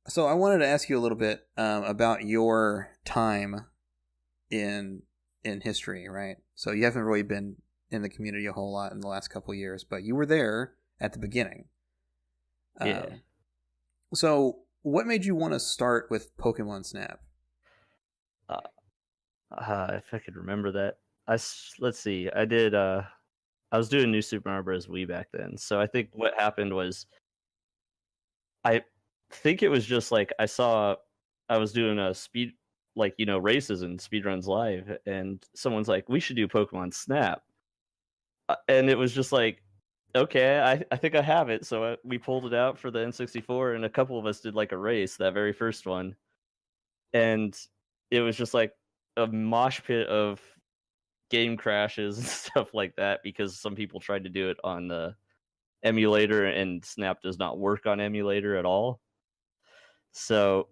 So I wanted to ask you a little bit about your time in history, right? So you haven't really been in the community a whole lot in the last couple of years, but you were there at the beginning. Yeah. Um, so what made you want to start with Pokemon Snap? Uh, if I could remember that. Let's see. I was doing New Super Mario Bros. Wii back then. So I think what happened was I think it was just like I was doing a speed races and speedruns live and someone's like, "We should do Pokemon Snap." And it was just like, "Okay, I think I have it." So we pulled it out for the N64 and a couple of us did like a race, that very first one. And it was just like a mosh pit of game crashes and stuff like that because some people tried to do it on the emulator and Snap does not work on emulator at all. So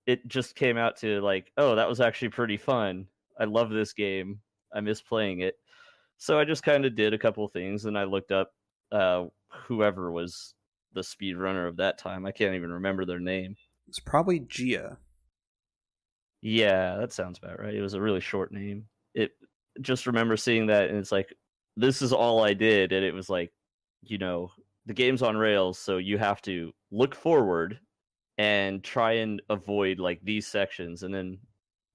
it just came out to like, oh, that was actually pretty fun. I love this game. I miss playing it. So I just kind of did a couple of things and I looked up whoever was the speedrunner of that time. I can't even remember their name. It's probably Gia. Yeah, that sounds about right. It was a really short name. It just remember seeing that and it's like, this is all I did, and it was like, you know, the game's on rails, so you have to look forward and try and avoid like these sections. And then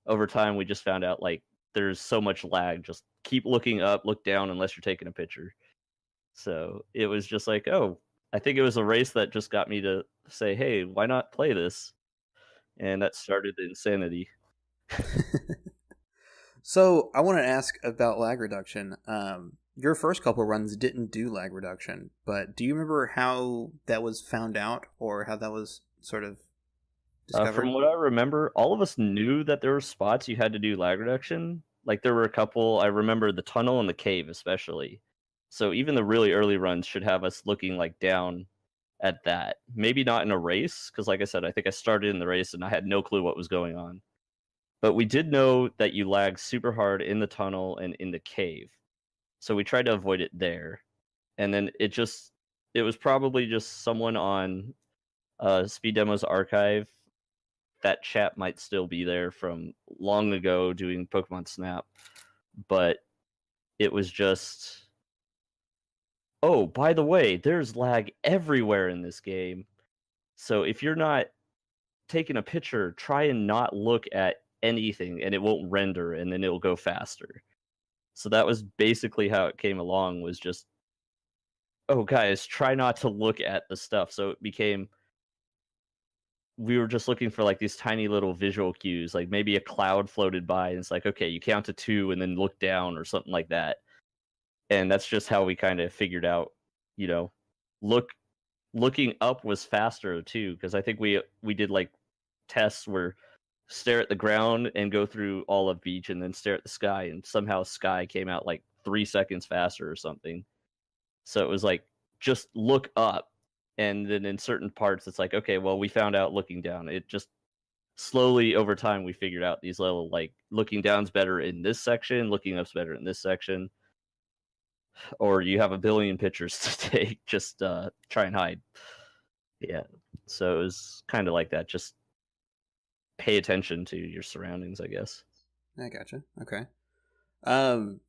over time we just found out like there's so much lag. Just keep looking up, look down unless you're taking a picture. So it was just like, oh, I think it was a race that just got me to say, hey, why not play this? And that started the insanity. So I want to ask about lag reduction. Your first couple runs didn't do lag reduction, but do you remember how that was found out or how that was sort of From discovered? what I remember, all of us knew that there were spots you had to do lag reduction. Like there were a couple. I remember the tunnel and the cave, especially. So even the really early runs should have us looking like down at that. Maybe not in a race, because like I said, I think I started in the race and I had no clue what was going on. But we did know that you lag super hard in the tunnel and in the cave. So we tried to avoid it there. And then it was probably just someone on Speed Demo's archive. That chat might still be there from long ago doing Pokemon Snap, but it was just, oh, by the way, there's lag everywhere in this game. So if you're not taking a picture, try and not look at anything and it won't render and then it'll go faster. So that was basically how it came along, was just, oh guys, try not to look at the stuff. So it became, we were just looking for like these tiny little visual cues, like maybe a cloud floated by and it's like, okay, you count to 2 and then look down or something like that. And that's just how we kind of figured out, you know, look looking up was faster too, because I think we did like tests where stare at the ground and go through all of beach and then stare at the sky, and somehow sky came out like 3 seconds faster or something. So it was like, just look up. And then in certain parts, it's like, okay, well, we found out looking down. It just slowly over time, we figured out these little, like, looking down's better in this section, looking up's better in this section. Or you have a billion pictures to take, just try and hide. Yeah. So it was kind of like that. Just pay attention to your surroundings, I guess. I gotcha. Okay. Um,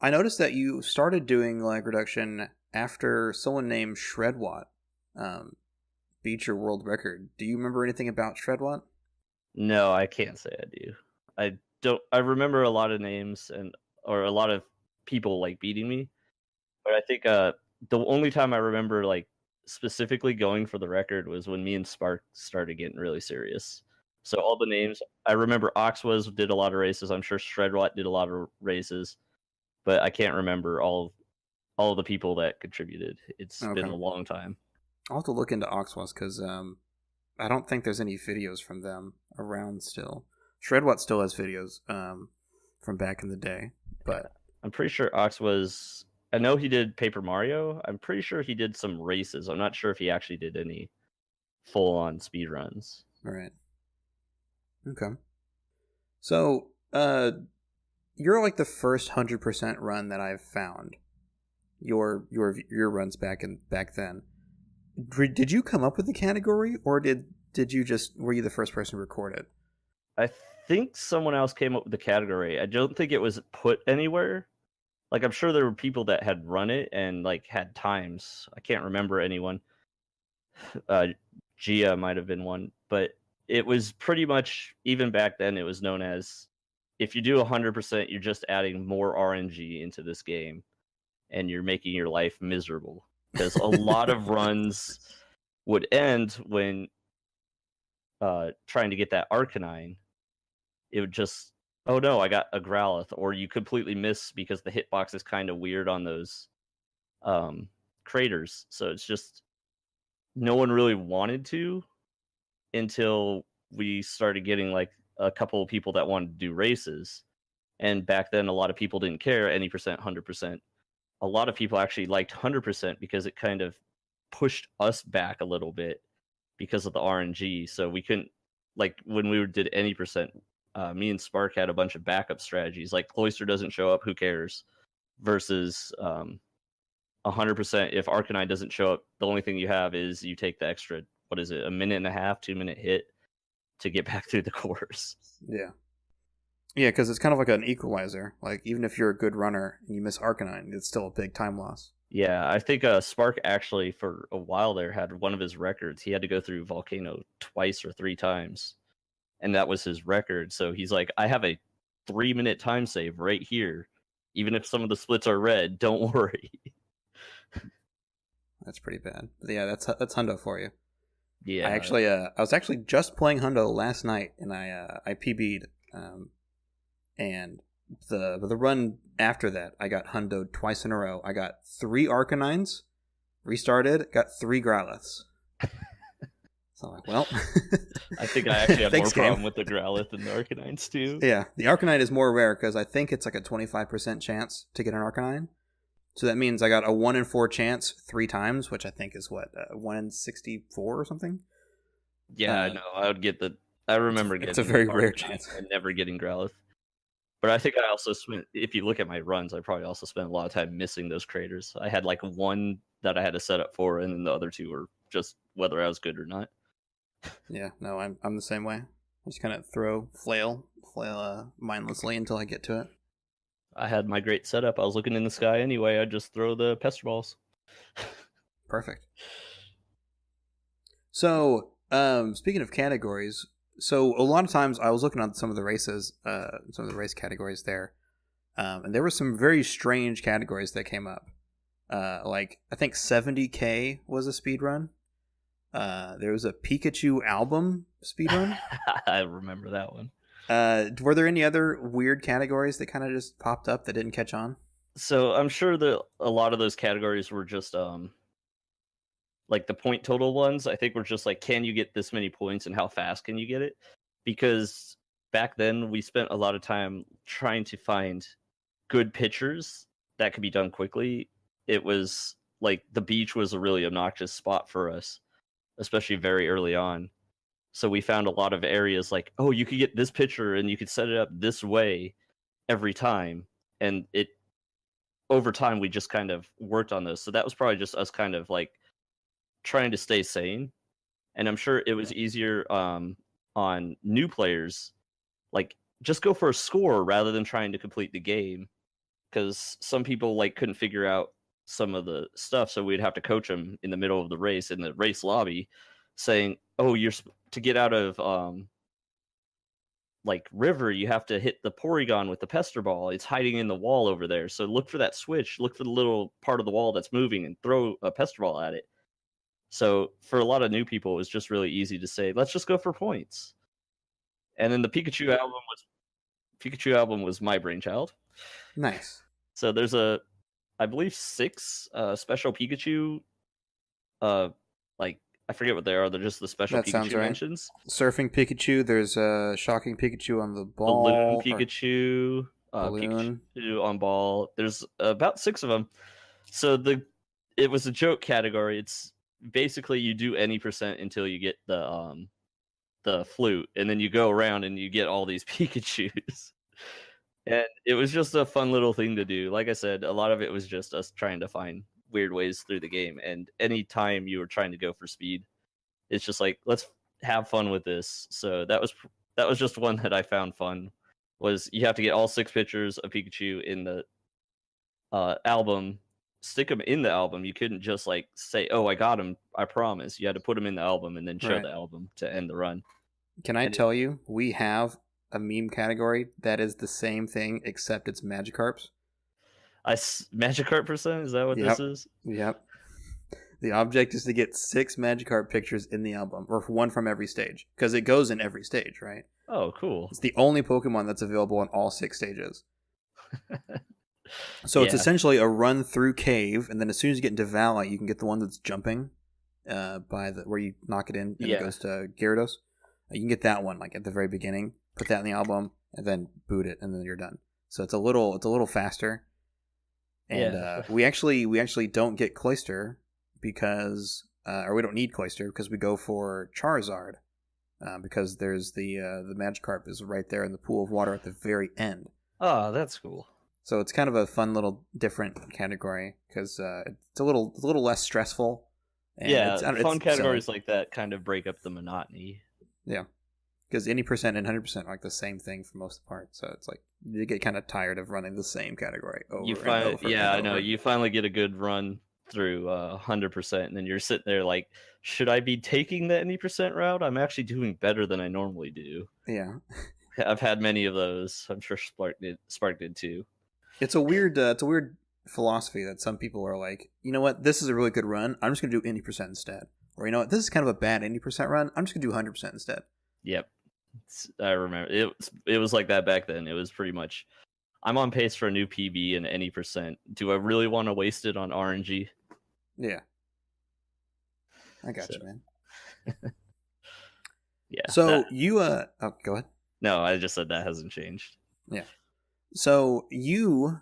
I noticed that you started doing lag reduction after someone named Shredwatt um, beat your world record. Do you remember anything about Shredwatt? No, I can't say I do. I don't. I remember a lot of names and or a lot of people like beating me, but I think the only time I remember like specifically going for the record was when me and Spark started getting really serious. So all the names I remember, Oxwas did a lot of races. I'm sure Shredwatt did a lot of races, but I can't remember all of the people that contributed. It's been Okay. a long time. I'll have to look into Oxwas because I don't think there's any videos from them around still. Shredwatt still has videos from back in the day, Yeah. but I'm pretty sure Ox was. I know he did Paper Mario. I'm pretty sure he did some races. I'm not sure if he actually did any full on speed runs. all right. Okay. So, you're like the first 100% run that I've found. Your runs back then. Did you come up with the category, or did were you the first person to record it? I think someone else came up with the category. I don't think it was put anywhere. Like, I'm sure there were people that had run it and like had times. I can't remember anyone. Gia might have been one, but it was pretty much, even back then, it was known as, if you do 100%, you're just adding more RNG into this game, and you're making your life miserable. Because a lot of runs would end when trying to get that Arcanine. It would just, oh no, I got a Growlithe, or you completely miss because the hitbox is kind of weird on those craters. So it's just, no one really wanted to until we started getting like a couple of people that wanted to do races. And back then, a lot of people didn't care, any percent, 100%. A lot of people actually liked 100% because it kind of pushed us back a little bit because of the RNG. So we couldn't, like, when we did any percent, me and Spark had a bunch of backup strategies. Like, Cloyster doesn't show up, who cares? Versus 100%, if Arcanine doesn't show up, the only thing you have is you take the extra, what is it, a minute and a half, 2-minute hit to get back through the course. Yeah. Yeah, because it's kind of like an equalizer. Like, even if you're a good runner and you miss Arcanine, it's still a big time loss. Yeah, I think Spark actually, for a while there, had one of his records. He had to go through Volcano twice or 3 times, and that was his record. So he's like, I have a 3-minute time save right here. Even if some of the splits are red, don't worry. That's pretty bad. But yeah, that's Hundo for you. Yeah. I was actually just playing Hundo last night, and I PB'd. And the run after that, I got Hundoed twice in a row. I got 3 Arcanines, restarted, got 3 Growliths. So I'm like, well... I think I actually have Thanks, more problem game. with the Growlithe than the Arcanines, too. Yeah, the Arcanine is more rare, because I think it's like a 25% chance to get an Arcanine. So that means I got a 1 in 4 chance 3 times, which I think is what, 1 in 64 or something? Yeah, no, I would get the... I remember getting... It's a very rare Arcanine chance. and never getting Growlithe. But I think I also spent, if you look at my runs, I probably also spent a lot of time missing those craters. I had like 1 that I had to set up for, and then the other 2 were just whether I was good or not. Yeah, no, I'm the same way. I just kind of flail mindlessly until I get to it. I had my great setup. I was looking in the sky anyway. I just throw the pester balls. Perfect. So, speaking of categories, so a lot of times I was looking at some of the races, some of the race categories there, and there were some very strange categories that came up. Like, I think 70K was a speedrun. There was a Pikachu album speedrun. I remember that one. Were there any other weird categories that kind of just popped up that didn't catch on? So I'm sure that a lot of those categories were just like the point total ones. I think were just like, can you get this many points and how fast can you get it? Because back then we spent a lot of time trying to find good pitchers that could be done quickly. It was like the beach was a really obnoxious spot for us, especially very early on. So we found a lot of areas like, oh, you could get this pitcher and you could set it up this way every time. And it, over time, we just kind of worked on those. So that was probably just us kind of like trying to stay sane. And I'm sure it was easier on new players, like just go for a score rather than trying to complete the game. Because some people like couldn't figure out some of the stuff, so we'd have to coach them in the middle of the race in the race lobby, saying, "Oh, you're to get out of like river, you have to hit the Porygon with the Pester Ball. It's hiding in the wall over there. So look for that switch. Look for the little part of the wall that's moving and throw a Pester Ball at it." So for a lot of new people, it was just really easy to say, "Let's just go for points." And then the Pikachu album was my brainchild. Nice. So there's I believe 6 special Pikachu. Like I forget what they are. They're just the special That sounds Pikachu right. mentions. Surfing Pikachu. There's a Shocking Pikachu on the ball. Balloon Pikachu. Balloon. Pikachu on ball. There's about 6 of them. So it was a joke category. It's basically you do any percent until you get the flute, and then you go around and you get all these Pikachus. And it was just a fun little thing to do. Like I said, a lot of it was just us trying to find weird ways through the game. And any time you were trying to go for speed, it's just like, let's have fun with this. So that was just one that I found fun. Was you have to get all 6 pictures of Pikachu in the album, stick them in the album. You couldn't just like say, "Oh, I got him, I promise." You had to put them in the album and then show Right. the album to end the run. Can I tell you, we have a meme category that is the same thing except it's Magikarps. Magikarp percent? Is that what this is? Yep. The object is to get 6 Magikarp pictures in the album, or 1 from every stage, because it goes in every stage, right? Oh, cool. It's the only Pokemon that's available in all 6 stages. So Yeah. it's essentially a run through cave, and then as soon as you get into Valley, you can get the one that's jumping where you knock it in and it goes to Gyarados. You can get that one like at the very beginning, put that in the album, and then boot it, and then you're done. So it's a little faster. And we actually don't get Cloyster because or we don't need Cloyster because we go for Charizard because there's the Magikarp is right there in the pool of water at the very end. Oh, that's cool. So it's kind of a fun little different category because it's a little less stressful. And fun categories like that kind of break up the monotony. Yeah, because 80% and 100% are like the same thing for most of the part. So it's like you get kind of tired of running the same category over and over. Yeah, I know. You finally get a good run through 100%, and then you're sitting there like, should I be taking the 80% route? I'm actually doing better than I normally do. Yeah, I've had many of those. I'm sure Spark did too. It's a weird philosophy that some people are like, you know what, this is a really good run, I'm just going to do 80% instead. Or you know what, this is kind of a bad 80% run, I'm just going to do 100% instead. Yep. I remember. It was like that back then. It was pretty much, I'm on pace for a new PB and 80%. Do I really want to waste it on RNG? Yeah. I got you, man. Yeah. So you, go ahead. No, I just said that hasn't changed. Yeah. So you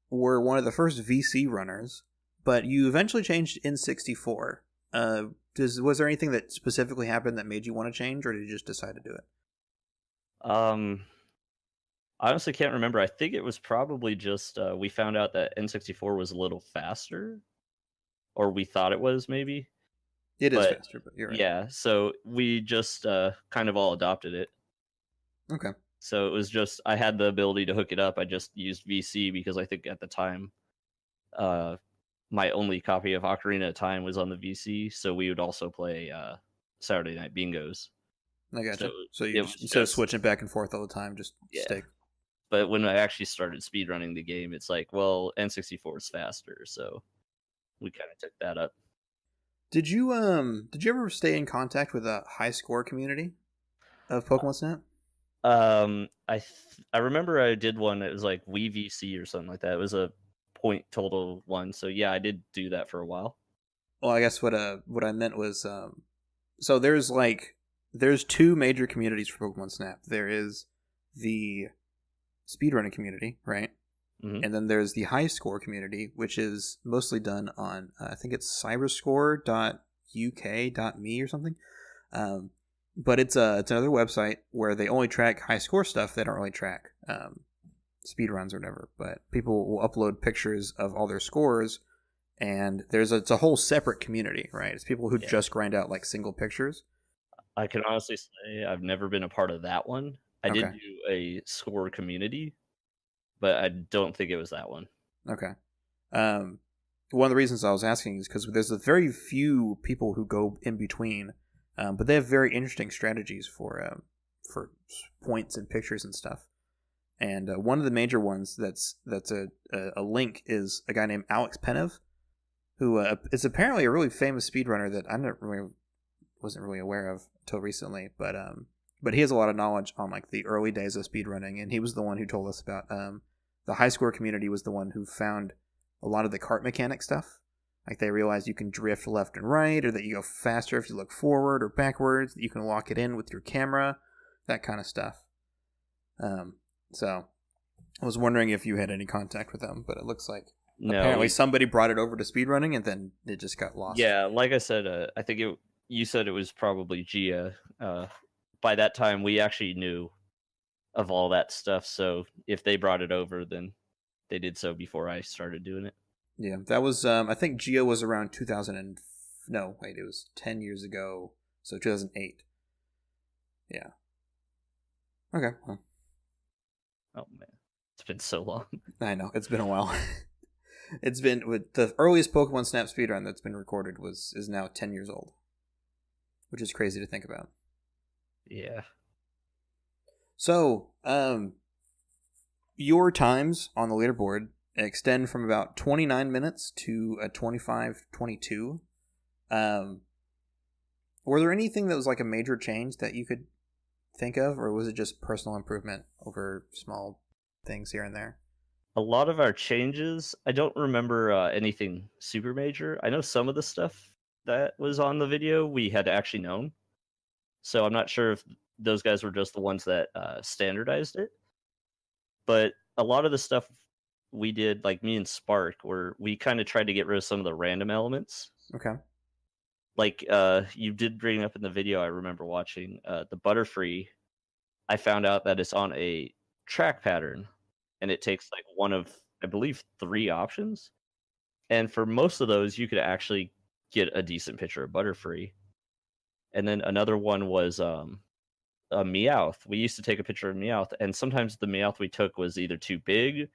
were one of the first VC runners, but you eventually changed N64. Was there anything that specifically happened that made you want to change, or did you just decide to do it? I honestly can't remember. I think it was probably just we found out that N64 was a little faster, or we thought it was maybe. It is faster, but you're right. Yeah, so we just kind of all adopted it. Okay. So it was just, I had the ability to hook it up. I just used VC because I think at the time, my only copy of Ocarina of Time was on the VC. So we would also play Saturday Night Bingos. I gotcha. So you instead of switching back and forth all the time, just stick. But when I actually started speedrunning the game, it's like, well, N64 is faster. So we kind of took that up. Did you ever stay in contact with a high score community of Pokemon Snap? I remember I did one. It was like WeVC or something like that. It was a point total one. So yeah, I did do that for a while. Well, I guess what I meant was so there's 2 major communities for Pokemon Snap. There is the speedrunning community, right? Mm-hmm. And then there's the high score community, which is mostly done on I think it's cyberscore.uk.me or something. But it's another website where they only track high score stuff. They don't really track speedruns or whatever. But people will upload pictures of all their scores, and it's a whole separate community, right? It's people who just grind out like single pictures. I can honestly say I've never been a part of that one. I did do a score community, but I don't think it was that one. Okay. One of the reasons I was asking is because there's a very few people who go in between. But they have very interesting strategies for points and pictures and stuff. And one of the major ones that's a link is a guy named Alex Penev, who is apparently a really famous speedrunner that I wasn't really aware of until recently. But he has a lot of knowledge on like the early days of speedrunning, and he was the one who told us about the high score community was the one who found a lot of the kart mechanic stuff. Like they realize you can drift left and right, or that you go faster if you look forward or backwards, that you can lock it in with your camera, that kind of stuff. So I was wondering if you had any contact with them, but it looks like apparently somebody brought it over to speedrunning and then it just got lost. Yeah, like I said, I think you said it was probably Gia. By that time, we actually knew of all that stuff, so if they brought it over, then they did so before I started doing it. Yeah, that was, I think Geo was around it was 10 years ago, so 2008. Yeah. Okay. Well, Oh man, it's been so long. I know it's been a while. It's been with the earliest Pokemon Snap speedrun that's been recorded is now 10 years old, which is crazy to think about. Yeah. So, your times on the leaderboard extend from about 29 minutes to a 25-22. Were there anything that was like a major change that you could think of, or was it just personal improvement over small things here and there? A lot of our changes, I don't remember anything super major. I know some of the stuff that was on the video we had actually known. So I'm not sure if those guys were just the ones that standardized it. But a lot of the stuff we did, like me and Spark, where we kind of tried to get rid of some of the random elements. Okay. Like you did bring up in the video I remember watching, the Butterfree, I found out that it's on a track pattern, and it takes like one of, I believe, 3 options. And for most of those, you could actually get a decent picture of Butterfree. And then another one was a Meowth. We used to take a picture of Meowth, and sometimes the Meowth we took was either too big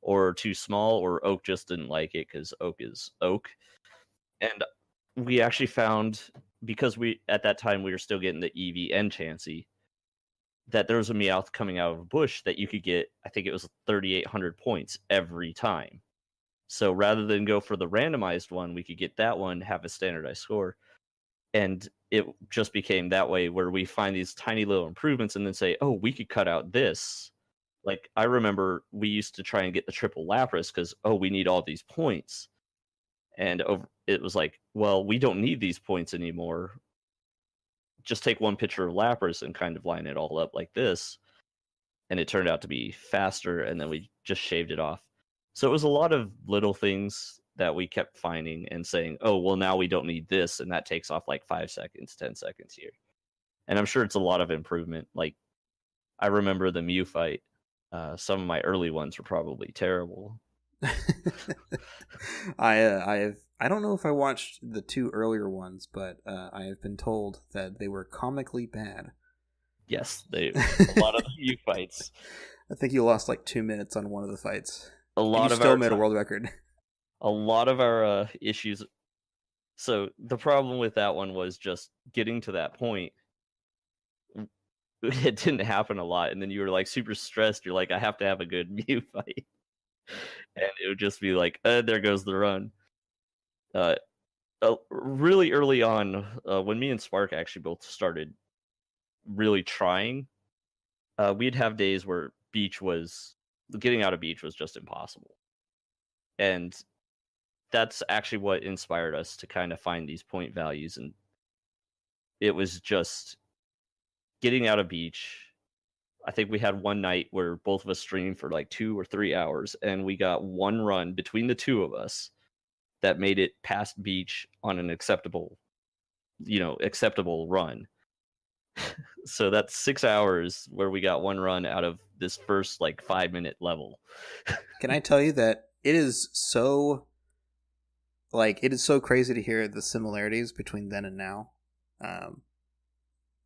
or too small, or Oak just didn't like it because Oak is Oak. And we actually found, because we at that time we were still getting the Eevee and Chansey, that there was a Meowth coming out of a bush that you could get, I think it was 3,800 points every time. So rather than go for the randomized one, we could get that one, have a standardized score. And it just became that way where we find these tiny little improvements and then say, oh, we could cut out this. Like, I remember we used to try and get the triple Lapras because, oh, we need all these points. And it was like, well, we don't need these points anymore. Just take one picture of Lapras and kind of line it all up like this. And it turned out to be faster, and then we just shaved it off. So it was a lot of little things that we kept finding and saying, oh, well, now we don't need this, and that takes off like 5 seconds, 10 seconds here. And I'm sure it's a lot of improvement. Like, I remember the Mew fight. Some of my early ones were probably terrible. I don't know if I watched the 2 earlier ones, but I have been told that they were comically bad. Yes, a lot of the Mew fights. I think you lost like 2 minutes on one of the fights. A lot of still made a world record. A lot of our issues. So the problem with that one was just getting to that point. It didn't happen a lot, and then you were like super stressed. You're like, I have to have a good Mew fight, and it would just be like, there goes the run. Really early on, when me and Spark actually both started really trying, we'd have days where getting out of beach was just impossible. And that's actually what inspired us to kind of find these point values. And it was just getting out of beach. I think we had one night where both of us streamed for like 2 or 3 hours, and we got one run between the two of us that made it past beach on an acceptable run. So that's 6 hours where we got one run out of this first like 5-minute level. Can I tell you that it is so crazy to hear the similarities between then and now,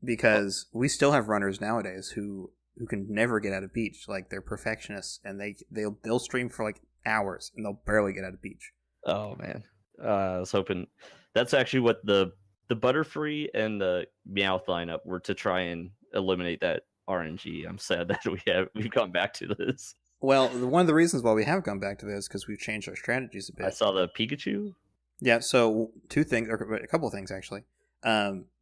because we still have runners nowadays who can never get out of beach. Like, they're perfectionists, and they'll stream for like hours and they'll barely get out of beach. Oh man, I was hoping that's actually what the Butterfree and the Meowth lineup were, to try and eliminate that RNG. I'm sad that we've gone back to this. Well, one of the reasons why we have gone back to this is because we've changed our strategies a bit. I saw the Pikachu. Yeah, so 2 things, or a couple of things actually.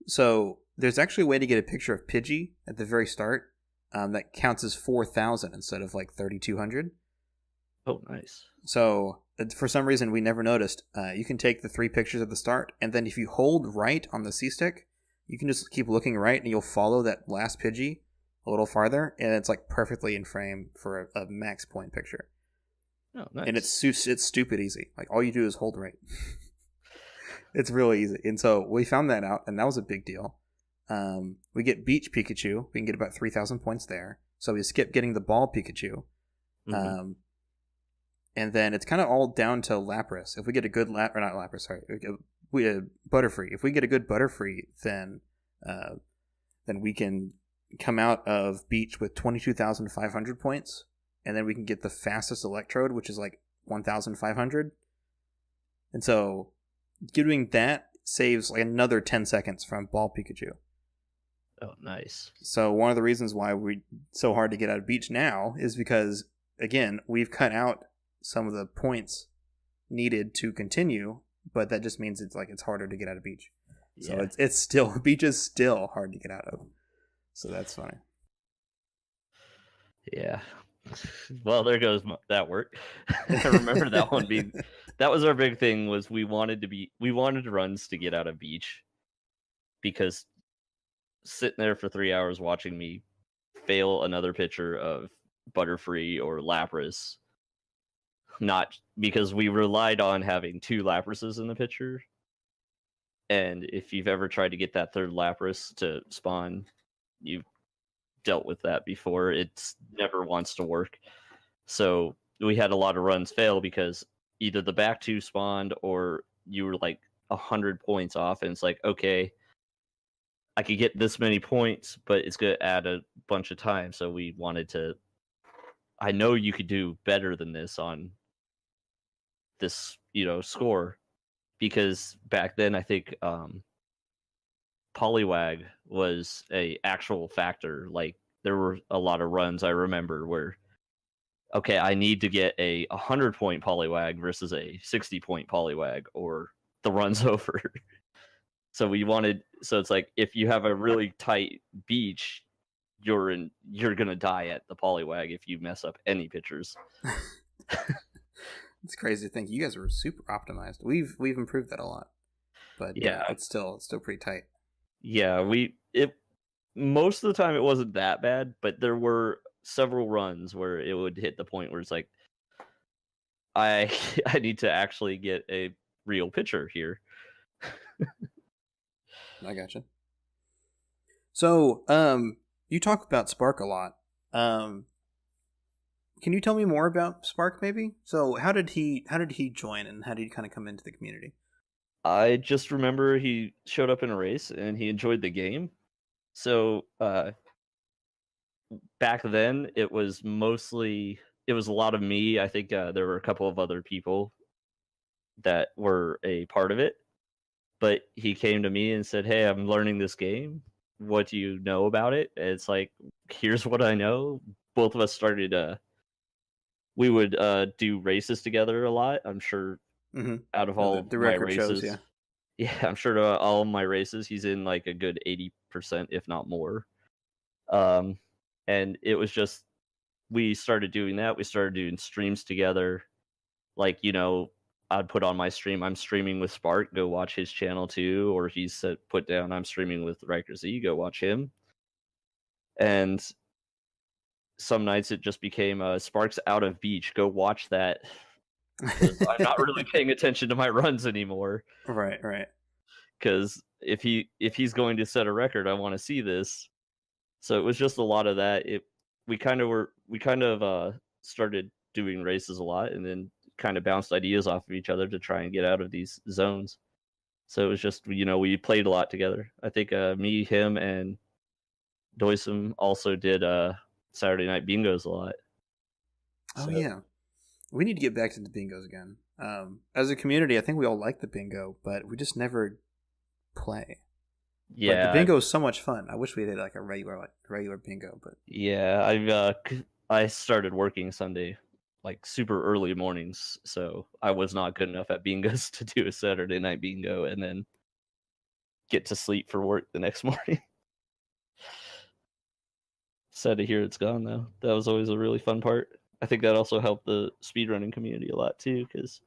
So there's actually a way to get a picture of Pidgey at the very start that counts as 4,000 instead of like 3,200. Oh, nice. So for some reason we never noticed. You can take the 3 pictures at the start, and then if you hold right on the C-stick, you can just keep looking right, and you'll follow that last Pidgey a little farther, and it's like perfectly in frame for a max point picture. Oh, nice. And it's stupid easy. Like, all you do is hold right. It's really easy. And so we found that out, and that was a big deal. We get Beach Pikachu. We can get about 3,000 points there. So we skip getting the Ball Pikachu. Mm-hmm. And then it's kind of all down to Lapras. If we get a good Butterfree. If we get a good Butterfree, then we can come out of beach with 22,500 points, and then we can get the fastest electrode, which is like 1,500. And so doing that saves like another 10 seconds from Ball Pikachu. Oh, nice. So one of the reasons why we're so hard to get out of beach now is because, again, we've cut out some of the points needed to continue, but that just means it's harder to get out of beach. So Yeah. it's still, beach is still hard to get out of. So that's funny. Yeah. Well, there goes that work. I remember that one being, that was our big thing, was we wanted runs to get out of beach, because sitting there for 3 hours watching me fail another pitcher of Butterfree or Lapras, not because we relied on having 2 Laprases in the pitcher. And if you've ever tried to get that third Lapras to spawn, you've dealt with that before. It's never wants to work. So we had a lot of runs fail because either the back 2 spawned or you were like 100 points off, and it's like, okay, I could get this many points, but it's going to add a bunch of time. So we wanted to, I know you could do better than this on this, score, because back then I think Poliwag was a actual factor. Like, there were a lot of runs I remember where, okay, I need to get a 100-point Poliwag versus a 60-point Poliwag, or the run's over. So it's like, if you have a really tight beach, you're gonna die at the Poliwag if you mess up any pitchers. It's crazy to think you guys were super optimized. We've improved that a lot, but yeah, it's still pretty tight. Yeah, most of the time it wasn't that bad, but there were several runs where it would hit the point where it's like, I need to actually get a real pitcher here. I gotcha. So, you talk about Spark a lot. Can you tell me more about Spark, maybe? So, how did he join, and how did he kind of come into the community? I just remember he showed up in a race and he enjoyed the game. So back then it was a lot of me. I think there were a couple of other people that were a part of it. But he came to me and said, "Hey, I'm learning this game. What do you know about it?" And it's like, here's what I know. Both of us started we would do races together a lot. I'm sure out of all the my record races, shows, yeah, I'm sure all of my races, he's in like a good 80%, if not more. And it was just, we started doing that. We started doing streams together. Like, I'd put on my stream, I'm streaming with Spark, go watch his channel too. Or he said, put down, I'm streaming with RaikerZ, go watch him. And some nights it just became Spark's out of beach, go watch that. I'm not really paying attention to my runs anymore. Right. Because if he's going to set a record, I want to see this. So it was just a lot of that. We kind of started doing races a lot, and then kind of bounced ideas off of each other to try and get out of these zones. So it was just, we played a lot together. I think me, him, and Doysum also did Saturday night bingos a lot. Oh, yeah. We need to get back to the bingos again. As a community, I think we all like the bingo, but we just never play. Yeah, but the bingo is so much fun. I wish we did like a regular bingo, but yeah, I started working Sunday, like super early mornings, so I was not good enough at bingos to do a Saturday night bingo and then get to sleep for work the next morning. Sad to hear it's gone though. That was always a really fun part. I think that also helped the speedrunning community a lot too, because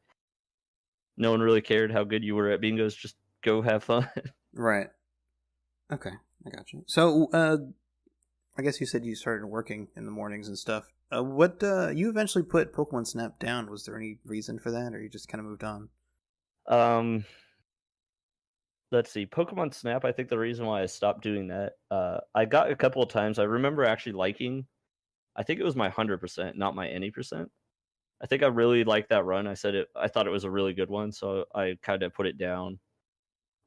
no one really cared how good you were at bingos. Just go have fun. Right. Okay, I got you. So, I guess you said you started working in the mornings and stuff. What you eventually put Pokemon Snap down? Was there any reason for that, or you just kind of moved on? Let's see. Pokemon Snap, I think the reason why I stopped doing that, I got a couple of times. I remember actually liking, I think it was my 100%, not my any percent. I think I really liked that run. I thought it was a really good one, so I kind of put it down.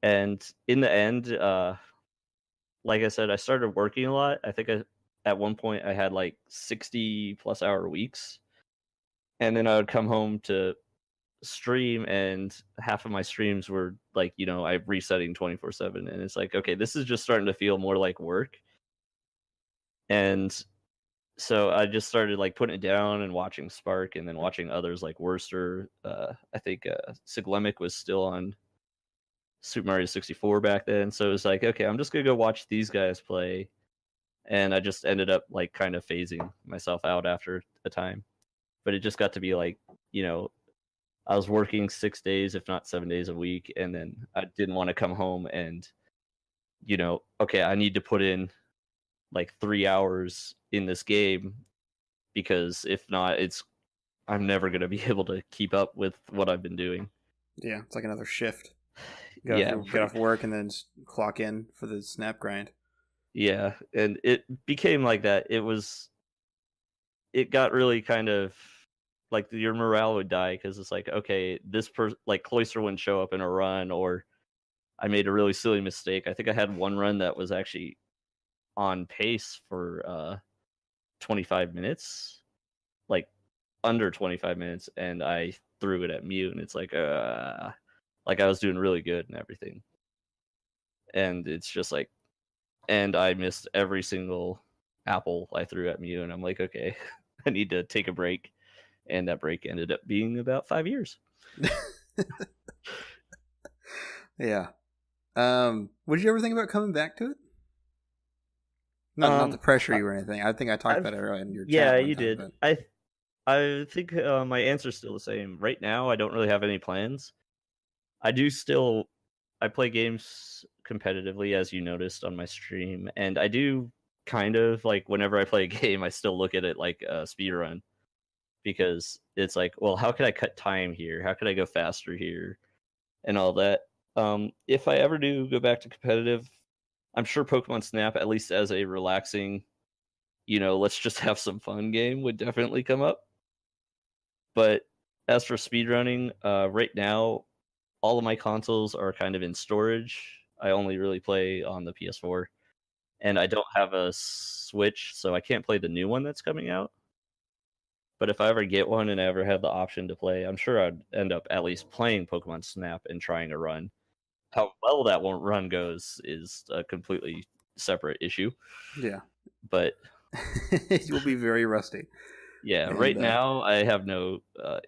And in the end, like I said, I started working a lot. I think at one point I had like 60+ hour weeks, and then I would come home to stream, and half of my streams were like, I'm resetting 24/7, and it's like, okay, this is just starting to feel more like work. And so I just started like putting it down and watching Spark, and then watching others like Worcester. I think Siglemic was still on Super Mario 64 back then, so it was like, okay, I'm just gonna go watch these guys play, and I just ended up like kind of phasing myself out after a time. But it just got to be like, I was working 6 days, if not 7 days a week, and then I didn't want to come home and, okay, I need to put in like 3 hours in this game, because if not, I'm never gonna be able to keep up with what I've been doing. Yeah, it's like another shift. Get off work and then just clock in for the snap grind. Yeah, and it became like that. It got really kind of like your morale would die, because it's like, okay, like Cloyster wouldn't show up in a run, or I made a really silly mistake. I think I had one run that was actually on pace for 25 minutes, like under 25 minutes, and I threw it at mute, and it's like I was doing really good and everything. And it's just like, and I missed every single apple I threw at Mew, and I'm like, okay, I need to take a break. And that break ended up being about 5 years. Yeah. Would you ever think about coming back to it? Not to pressure you or anything. I think I talked about it earlier in your chat. Yeah, you did. But... I think my answer's still the same. Right now, I don't really have any plans. I play games competitively, as you noticed on my stream, and I do kind of like, whenever I play a game, I still look at it like a speedrun, because it's like, well, how could I cut time here? How could I go faster here? And all that. If I ever do go back to competitive, I'm sure Pokemon Snap, at least as a relaxing, let's just have some fun game, would definitely come up. But as for speedrunning, right now, all of my consoles are kind of in storage. I only really play on the PS4, and I don't have a Switch, so I can't play the new one that's coming out. But if I ever get one and I ever have the option to play, I'm sure I'd end up at least playing Pokemon Snap and trying a run. How well that run goes is a completely separate issue. Yeah. But you'll be very rusty. Yeah, right now I have no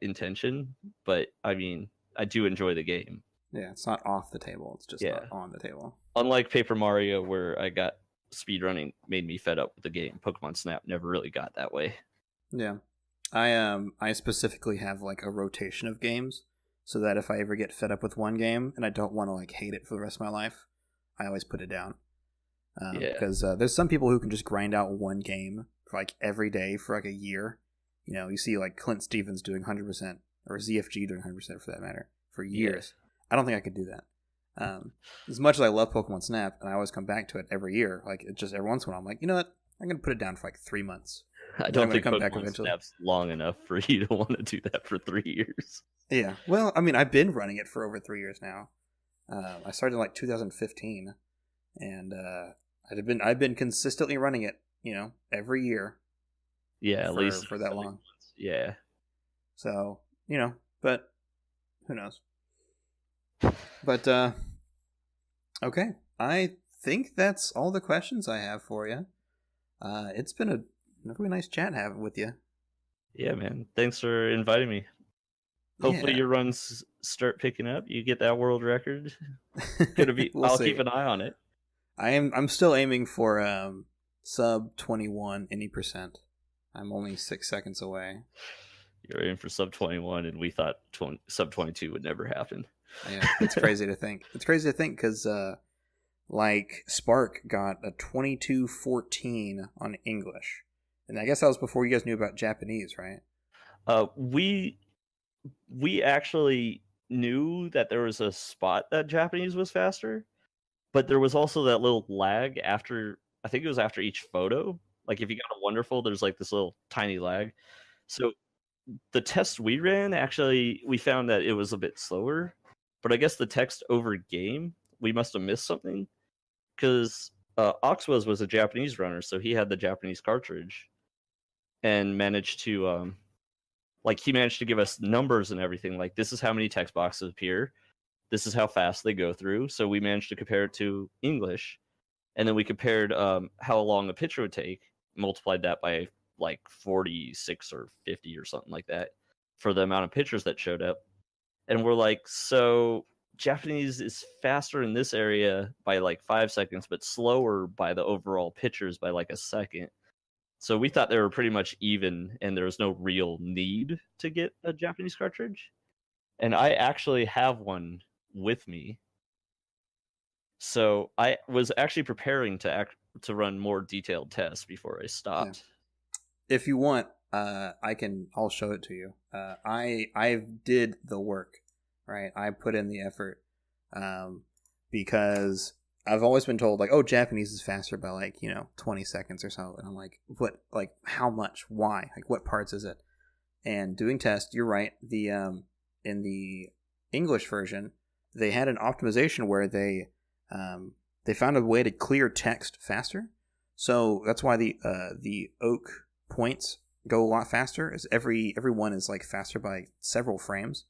intention, but I mean, I do enjoy the game. Yeah, it's not off the table. It's just not on the table. Unlike Paper Mario, where I got speedrunning made me fed up with the game, Pokemon Snap never really got that way. Yeah. I specifically have like a rotation of games, so that if I ever get fed up with one game and I don't want to like hate it for the rest of my life, I always put it down. Because there's some people who can just grind out one game for like every day for like a year. You see like Clint Stevens doing 100%, or ZFG doing 100% for that matter, for years. Yeah. I don't think I could do that. As much as I love Pokemon Snap, and I always come back to it every year, like it just every once in a while, I'm like, you know what? I'm gonna put it down for like 3 months. I don't think Pokemon Snap's long enough for you to want to do that for 3 years. Yeah, well, I mean, I've been running it for over 3 years now. I started in like 2015, and I've been consistently running it, every year. Yeah, at least for that long. Yeah. So, but who knows? But okay, I think that's all the questions I have for you. It's been a really nice chat having with you. Yeah, man. Thanks for inviting me. Hopefully your runs start picking up. You get that world record. I'll keep an eye on it. I'm still aiming for sub 21 any %. I'm only 6 seconds away. You're aiming for sub 21, and we thought sub 22 would never happen. Yeah, it's crazy to think. It's crazy to think because like Spark got a 22:14 on English, and I guess that was before you guys knew about Japanese, right? We actually knew that there was a spot that Japanese was faster, but there was also that little lag after. I think it was after each photo. Like if you got a wonderful, there's like this little tiny lag. So the test we ran, actually, we found that it was a bit slower. But I guess the text over game, we must have missed something, because Oxwas was a Japanese runner, so he had the Japanese cartridge and managed to he managed to give us numbers and everything. Like, this is how many text boxes appear, this is how fast they go through. So we managed to compare it to English, and then we compared how long a picture would take, multiplied that by like 46 or 50 or something like that for the amount of pictures that showed up. And we're like, so Japanese is faster in this area by like 5 seconds, but slower by the overall pictures by like a second. So we thought they were pretty much even, and there was no real need to get a Japanese cartridge. And I actually have one with me. So I was actually preparing to run more detailed tests before I stopped. Yeah. If you want, I'll show it to you. I did the work, right? I put in the effort, because I've always been told, like, oh, Japanese is faster by, like, 20 seconds or so. And I'm like, what, like, how much? Why? Like, what parts is it? And doing tests, you're right. In the English version, they had an optimization where they found a way to clear text faster. So that's why the oak points go a lot faster. As every one is like faster by several frames.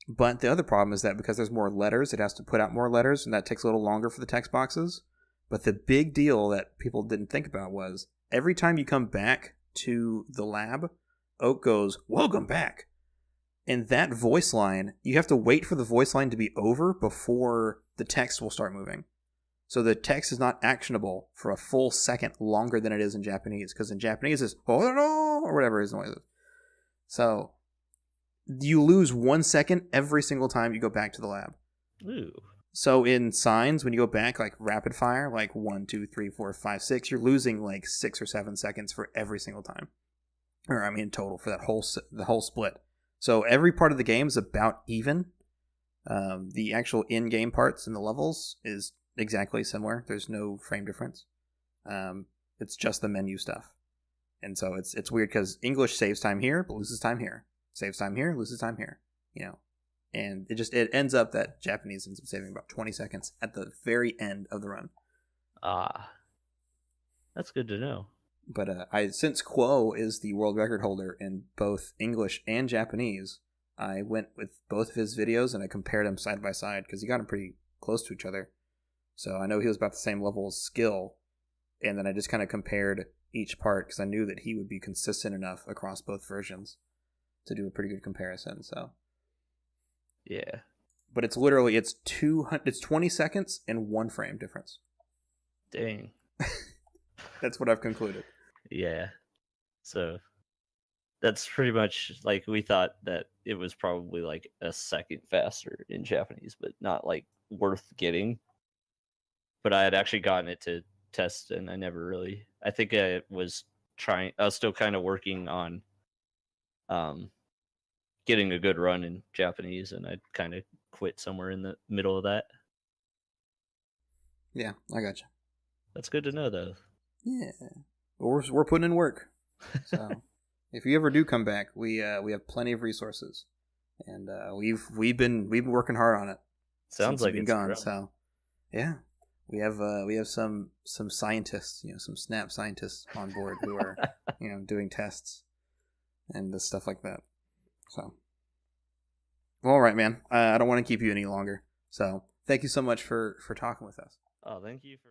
But the other problem is that because there's more letters, it has to put out more letters, and that takes a little longer for the text boxes. But the big deal that people didn't think about was every time you come back to the lab, Oak goes, "Welcome back." And that voice line, you have to wait for the voice line to be over before the text will start moving. So the text is not actionable for a full second longer than it is in Japanese, because in Japanese it's or whatever his noise is. So you lose 1 second every single time you go back to the lab. Ooh. So in signs, when you go back, like rapid fire, like 1, 2, 3, 4, 5, 6, you're losing like 6 or 7 seconds for every single time. Or I mean, total for the whole split. So every part of the game is about even. The actual in-game parts and the levels is exactly similar. There's no frame difference. It's just the menu stuff. And so it's weird because English saves time here, but loses time here. Saves time here, loses time here. And it ends up that Japanese ends up saving about 20 seconds at the very end of the run. That's good to know. But since Quo is the world record holder in both English and Japanese, I went with both of his videos and I compared them side by side because he got them pretty close to each other. So I know he was about the same level of skill, and then I just kind of compared each part because I knew that he would be consistent enough across both versions to do a pretty good comparison. So yeah, but it's literally it's 20 seconds and 1 frame difference. Dang. That's what I've concluded. Yeah. So that's pretty much like we thought that it was probably like a second faster in Japanese, but not like worth getting. But I had actually gotten it to test, and I never really. I think I was still kind of working on getting a good run in Japanese, and I kind of quit somewhere in the middle of that. Yeah, I gotcha. That's good to know, though. Yeah, we're putting in work. So if you ever do come back, we have plenty of resources, and we've been working hard on it. Sounds like it's gone. Grown. So yeah, we have some scientists, some Snap scientists on board who are doing tests and the stuff like that. So, well, all right, man. I don't want to keep you any longer. So thank you so much for talking with us. Oh, thank you for.